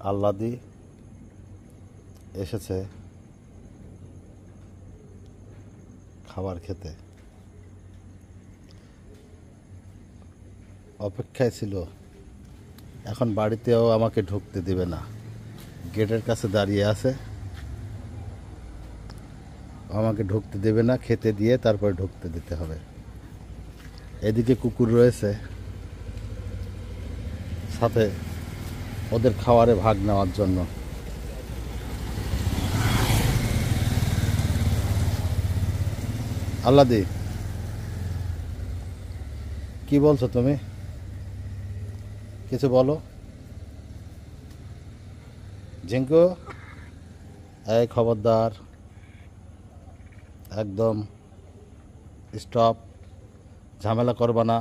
আল্লাদি এসেছে খাবার খেতে, অপেক্ষায় ছিল। এখন বাড়িতেও আমাকে ঢুকতে দিবে না, গেটের কাছে দাঁড়িয়ে আছে। আমাকে ঢুকতে দেবে না, খেতে দিয়ে তারপরে ঢুকতে দিতে হবে। এদিকে কুকুর রয়েছে সাথে ওদের খাবারে ভাগ নেওয়ার জন্য। আল্লাদি, কি বলছো তুমি? কিছু বলো। ঝিঙ্কু, এই খবরদার, একদম স্টপ, ঝামেলা করবা না।